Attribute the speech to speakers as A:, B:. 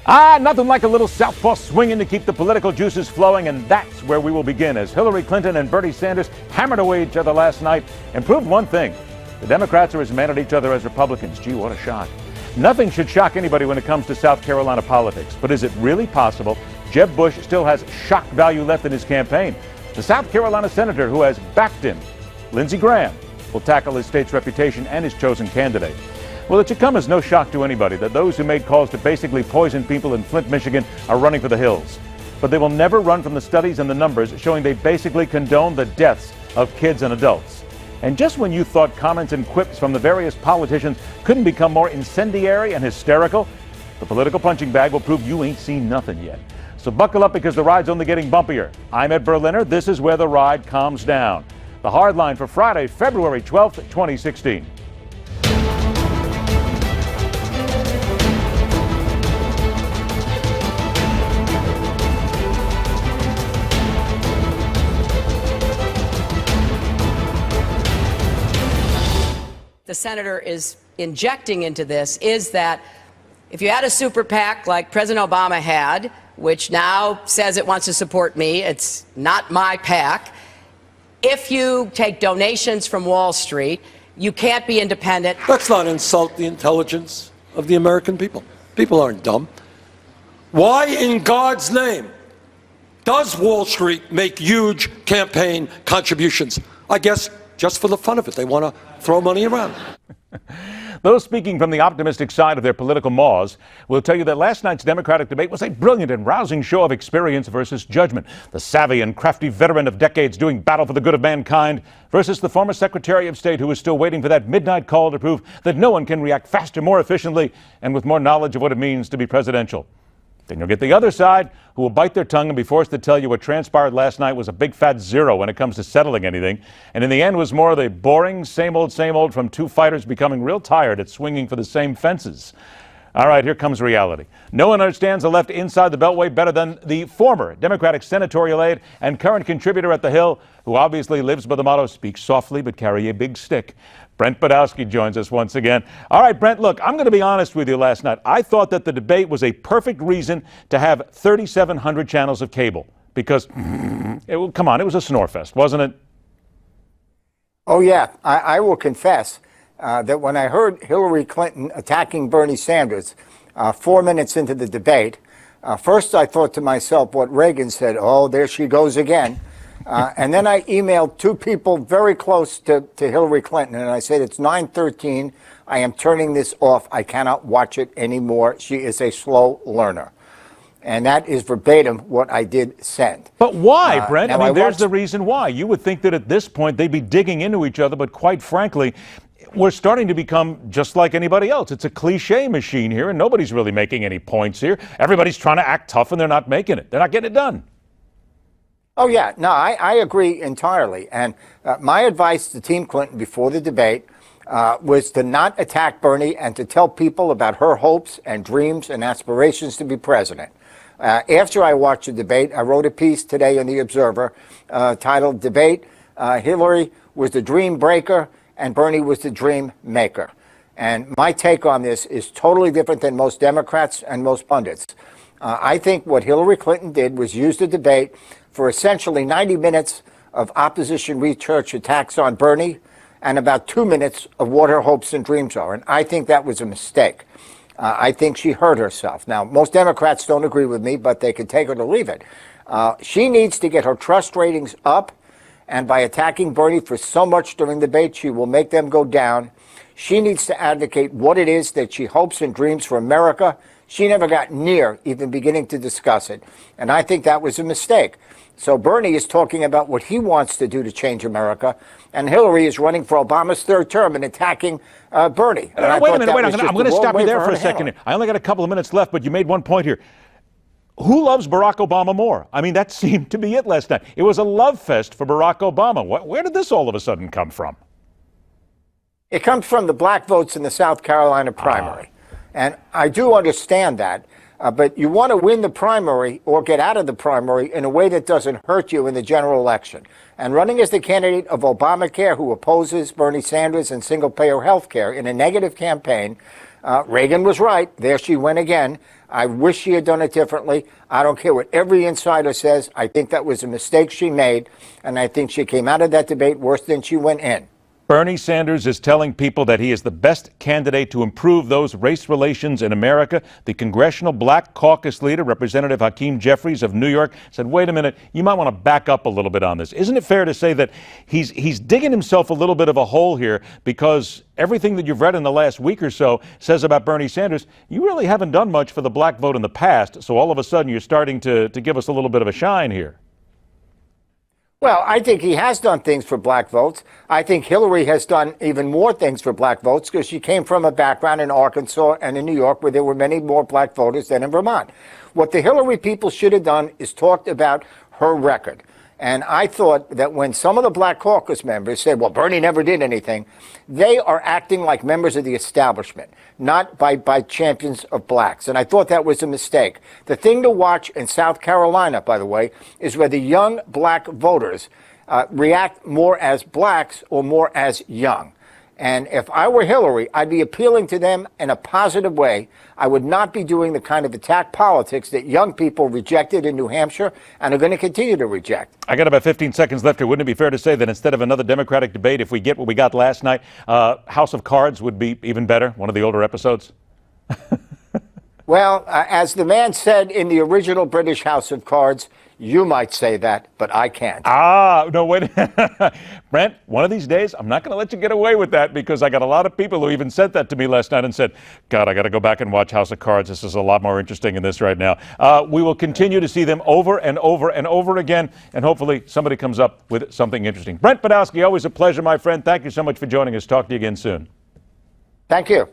A: Nothing like a little southpaw swinging to keep the political juices flowing, and that's where we will begin as Hillary Clinton and Bernie Sanders hammered away each other last night and proved one thing. The Democrats are as mad at each other as Republicans. Gee, what a shock. Nothing should shock anybody when it comes to South Carolina politics, but is it really possible Jeb Bush still has shock value left in his campaign? The South Carolina senator who has backed him, Lindsey Graham, will tackle his state's reputation and his chosen candidate. Well, it should come as no shock to anybody that those who made calls to basically poison people in Flint, Michigan are running for the hills. But they will never run from the studies and the numbers showing they basically condone the deaths of kids and adults. And just when you thought comments and quips from the various politicians couldn't become more incendiary and hysterical, the political punching bag will prove you ain't seen nothing yet. So buckle up because the ride's only getting bumpier. I'm Ed Berliner. This is where the ride calms down. The hard line for Friday, February 12th, 2016.
B: The senator is injecting into this is that if you had a super PAC like President Obama had, which now says it wants to support me, it's not my PAC. If you take donations from Wall Street, you can't be independent.
C: Let's not insult the intelligence of the American people. People aren't dumb. Why in God's name does Wall Street make huge campaign contributions? I guess just for the fun of it. They want to throw money around.
A: Those speaking from the optimistic side of their political maws will tell you that last night's Democratic debate was a brilliant and rousing show of experience versus judgment. The savvy and crafty veteran of decades doing battle for the good of mankind versus the former Secretary of State who is still waiting for that midnight call to prove that no one can react faster, more efficiently, and with more knowledge of what it means to be presidential. Then you'll get the other side who will bite their tongue and be forced to tell you what transpired last night was a big fat zero when it comes to settling anything. And in the end was more of the boring same old from two fighters becoming real tired at swinging for the same fences. All right, here comes reality. No one understands the left inside the Beltway better than the former Democratic senatorial aide and current contributor at The Hill, who obviously lives by the motto, speak softly but carry a big stick. Brent Budowsky joins us once again. All right, Brent, look, I'm going to be honest with you last night. I thought that the debate was a perfect reason to have 3,700 channels of cable because, come on, it was a snore fest, wasn't it?
D: Oh, yeah. I will confess that when I heard Hillary Clinton attacking Bernie Sanders 4 minutes into the debate, first I thought to myself what Reagan said, oh, there she goes again. And then I emailed two people very close to Hillary Clinton, and I said, it's 9:13. I am turning this off. I cannot watch it anymore. She is a slow learner. And that is verbatim what I did send.
A: But why, Brent? I mean, there's the reason why. You would think that at this point they'd be digging into each other, but quite frankly, we're starting to become just like anybody else. It's a cliche machine here, and nobody's really making any points here. Everybody's trying to act tough, and they're not making it. They're not getting it done.
D: Oh, yeah. No, I agree entirely. And my advice to Team Clinton before the debate was to not attack Bernie and to tell people about her hopes and dreams and aspirations to be president. After I watched the debate, I wrote a piece today in The Observer titled Debate, Hillary was the dream breaker and Bernie was the dream maker. And my take on this is totally different than most Democrats and most pundits. I think what Hillary Clinton did was use the debate for essentially 90 minutes of opposition research attacks on Bernie and about 2 minutes of what her hopes and dreams are. And I think that was a mistake. I think she hurt herself. Now, most Democrats don't agree with me, but they can take it or leave it. She needs to get her trust ratings up, and by attacking Bernie for so much during the debate, she will make them go down. She needs to advocate what it is that she hopes and dreams for America. She never got near even beginning to discuss it. And I think that was a mistake. So Bernie is talking about what he wants to do to change America, and Hillary is running for Obama's third term and attacking Bernie. And
A: wait a minute, I'm going to stop you there for a second. I only got a couple of minutes left, but you made one point here. Who loves Barack Obama more? I mean, that seemed to be it last night. It was a love fest for Barack Obama. Where did this all of a sudden come from?
D: It comes from the black votes in the South Carolina primary. And I do understand that. But you want to win the primary or get out of the primary in a way that doesn't hurt you in the general election. And running as the candidate of Obamacare, who opposes Bernie Sanders and single-payer health care in a negative campaign, Reagan was right. There she went again. I wish she had done it differently. I don't care what every insider says. I think that was a mistake she made, and I think she came out of that debate worse than she went in.
A: Bernie Sanders is telling people that he is the best candidate to improve those race relations in America. The Congressional Black Caucus leader, Representative Hakeem Jeffries of New York, said, wait a minute, you might want to back up a little bit on this. Isn't it fair to say that he's digging himself a little bit of a hole here, because everything that you've read in the last week or so says about Bernie Sanders, you really haven't done much for the black vote in the past, so all of a sudden you're starting to give us a little bit of a shine here.
D: Well, I think he has done things for black votes. I think Hillary has done even more things for black votes because she came from a background in Arkansas and in New York where there were many more black voters than in Vermont. What the Hillary people should have done is talked about her record. And I thought that when some of the Black Caucus members said, well, Bernie never did anything, they are acting like members of the establishment, not by champions of blacks. And I thought that was a mistake. The thing to watch in South Carolina, by the way, is whether young black voters react more as blacks or more as young. And if I were Hillary, I'd be appealing to them in a positive way. I would not be doing the kind of attack politics that young people rejected in New Hampshire and are going to continue to reject.
A: I got about 15 seconds left here. Wouldn't it be fair to say that instead of another Democratic debate, if we get what we got last night, House of Cards would be even better, one of the older episodes?
D: Well, as the man said in the original British House of Cards, you might say that, but I can't.
A: No, wait. Brent, one of these days, I'm not going to let you get away with that, because I got a lot of people who even said that to me last night and said, God, I got to go back and watch House of Cards. This is a lot more interesting than this right now. We will continue to see them over and over and over again, and hopefully somebody comes up with something interesting. Brent Budowsky, always a pleasure, my friend. Thank you so much for joining us. Talk to you again soon.
D: Thank you.